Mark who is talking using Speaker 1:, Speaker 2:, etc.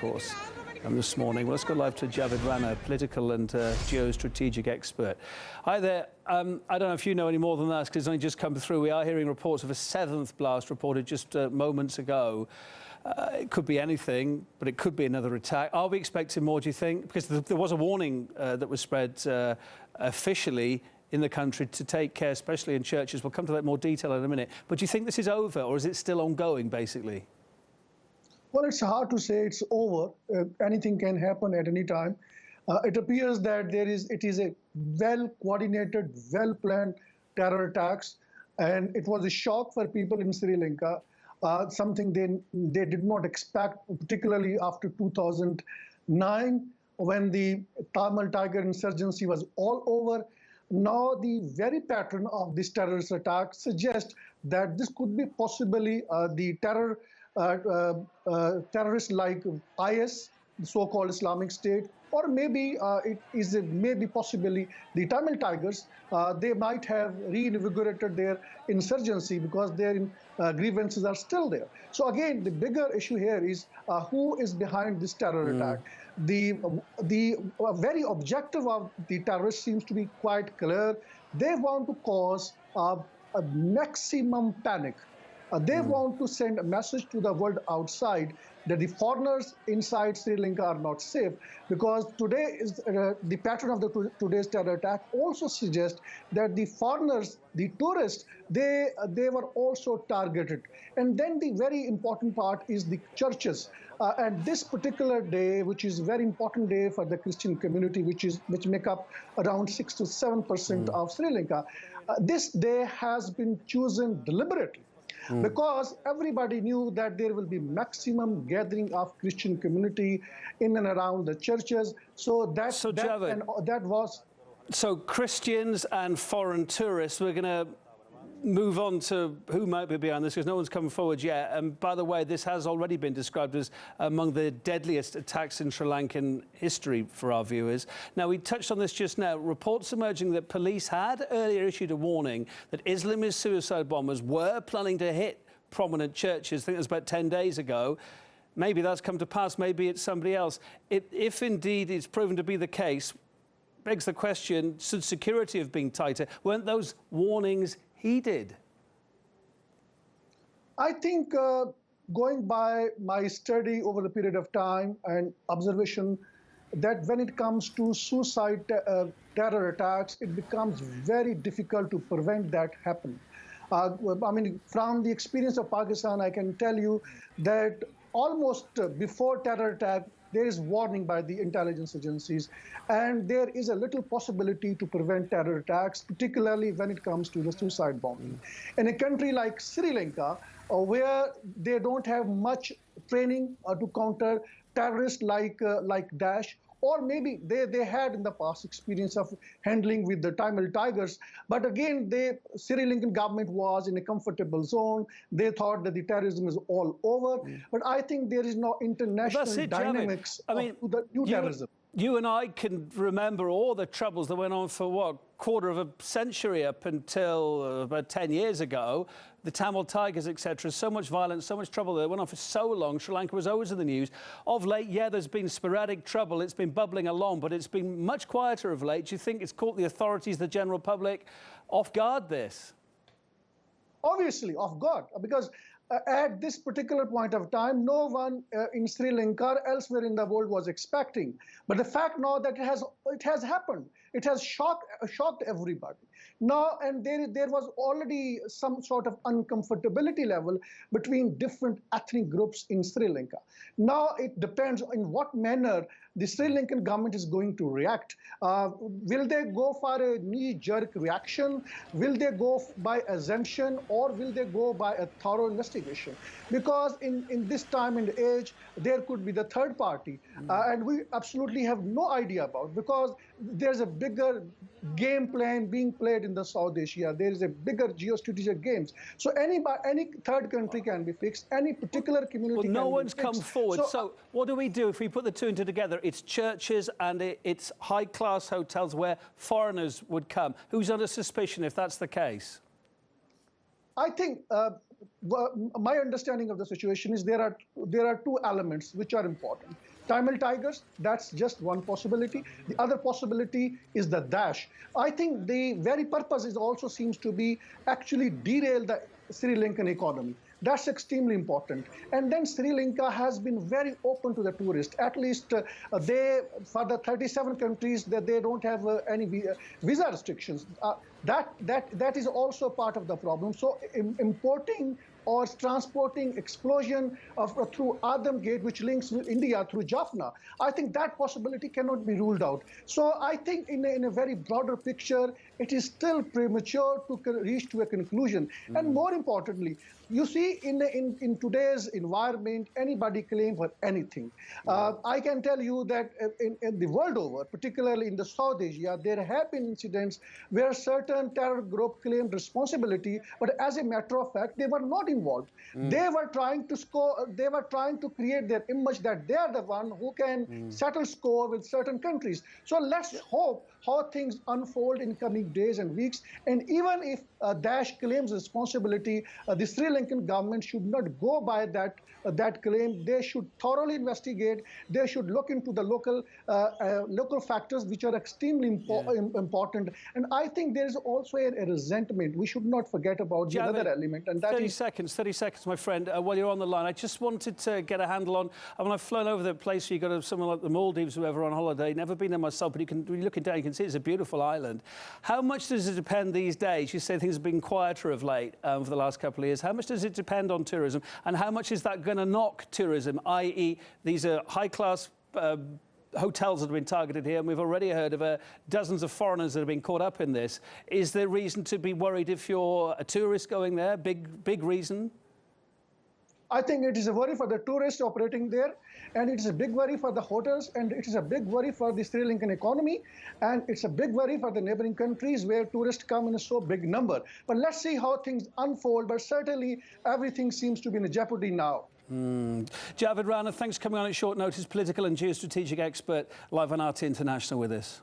Speaker 1: course, this morning. Well, let's go live to JAVED RANA, political and geostrategic expert. Hi there. I don't know if you know any more than us, because it's only just come through. We are hearing reports of a seventh blast reported just moments ago. It could be anything, but it could be another attack. Are we expecting more, do you think? Because there was a warning that was spread officially in the country to take care, especially in churches. We'll come to that in more detail in a minute. But do you think this is over, or is it still ongoing, basically?
Speaker 2: Well, it's hard to say it's over. Anything can happen at any time. It appears that it is a well-coordinated, well-planned terror attacks, and it was a shock for people in Sri Lanka, something they did not expect, particularly after 2009, when the Tamil Tiger insurgency was all over. Now, the very pattern of this terrorist attack suggests that this could be possibly the terrorists like IS, the so-called Islamic State, or maybe maybe possibly the Tamil Tigers. They might have reinvigorated their insurgency because their grievances are still there. So again, the bigger issue here is who is behind this terror attack. The very objective of the terrorists seems to be quite clear. They want to cause a maximum panic. They want to send a message to the world outside that the foreigners inside Sri Lanka are not safe, because today is the pattern of today's terror attack also suggests that the foreigners, the tourists, they were also targeted. And then the very important part is the churches. And this particular day, which is a very important day for the Christian community, which make up around 6 to 7% of Sri Lanka, this day has been chosen deliberately. Because everybody knew that there will be maximum gathering of Christian community in and around the churches. So that was...
Speaker 1: So Christians and foreign tourists, we're going to move on to who might be behind this, because no one's come forward yet. And by the way, this has already been described as among the deadliest attacks in Sri Lankan history for our viewers. Now, we touched on this just now. Reports emerging that police had earlier issued a warning that Islamist suicide bombers were planning to hit prominent churches. I think it was about 10 days ago. Maybe that's come to pass. Maybe it's somebody else. If indeed it's proven to be the case, begs the question, should security have been tighter? Weren't those warnings heeded?
Speaker 2: I think going by my study over the period of time and observation, that when it comes to suicide terror attacks, it becomes very difficult to prevent that happening. I mean, from the experience of Pakistan, I can tell you that almost before terror attack, there is warning by the intelligence agencies, and there is a little possibility to prevent terror attacks, particularly when it comes to the suicide bombing. In a country like Sri Lanka, where they don't have much training to counter terrorists like Daesh, or maybe they had in the past experience of handling with the Tamil Tigers. But again, the Sri Lankan government was in a comfortable zone. They thought that the terrorism is all over. But I think there is no international dynamics of the new terrorism.
Speaker 1: You and I can remember all the troubles that went on for, what, quarter of a century up until about 10 years ago. The Tamil Tigers, etc. So much violence, so much trouble. They went on for so long. Sri Lanka was always in the news. Of late, yeah, there's been sporadic trouble. It's been bubbling along, but it's been much quieter of late. Do you think it's caught the authorities, the general public, off guard, this?
Speaker 2: Obviously, off guard, because at this particular point of time, no one in Sri Lanka or elsewhere in the world was expecting. But the fact now that it has happened, it has shocked everybody. Now, and there was already some sort of uncomfortability level between different ethnic groups in Sri Lanka. Now, it depends in what manner the Sri Lankan government is going to react. Will they go for a knee-jerk reaction? Will they go by assumption, or will they go by a thorough investigation? Because in this time and age, there could be the third party, and we absolutely have no idea about, because there's a bigger game plan being played in the South Asia. There is a bigger geostrategic games. So any third country can be fixed. Any particular community can be fixed.
Speaker 1: Well, no one's come forward. So what do we do if we put the two in together? It's churches and it's high-class hotels where foreigners would come. Who's under suspicion if that's the case?
Speaker 2: I think my understanding of the situation is there are two elements which are important. Tamil Tigers, that's just one possibility. The other possibility is the Daesh. I think the very purpose is also seems to be actually derail the Sri Lankan economy. That's extremely important. And then Sri Lanka has been very open to the tourists. At least they, for the 37 countries, that they don't have any visa restrictions. That is also part of the problem. So importing or transporting explosion through Adam Gate, which links with India through Jaffna, I think that possibility cannot be ruled out. So I think in a very broader picture, it is still premature to reach to a conclusion. And more importantly, you see, in today's environment, anybody claim for anything. I can tell you that in the world over, particularly in the South Asia, there have been incidents where certain terror group claimed responsibility, but as a matter of fact, they were not involved. They were trying to score. They were trying to create their image that they are the one who can settle score with certain countries. So let's hope how things unfold in coming days and weeks. And even if Daesh claims responsibility, the Sri Lankan government should not go by that claim. They should thoroughly investigate. They should look into the local factors which are extremely important. And I think there is also a resentment. We should not forget about the other element, and that
Speaker 1: 30 seconds, my friend. While you're on the line, I just wanted to get a handle on. I mean, I've flown over the place where you go to somewhere like the Maldives, whoever on holiday. Never been there myself, but when you look down, you can see it's a beautiful island. How much does it depend these days? You say things have been quieter of late for the last couple of years. How much does it depend on tourism, and how much is that going to knock tourism? I.e., these are high-class hotels that have been targeted here, and we've already heard of dozens of foreigners that have been caught up in this. Is there reason to be worried if you're a tourist going there? Big reason?
Speaker 2: I think it is a worry for the tourists operating there, and it is a big worry for the hotels, and it is a big worry for the Sri Lankan economy, and it's a big worry for the neighboring countries where tourists come in a so big number. But let's see how things unfold, but certainly everything seems to be in jeopardy now.
Speaker 1: JAVED RANA, thanks for coming on at short notice, political and geostrategic expert, live on RT International with us.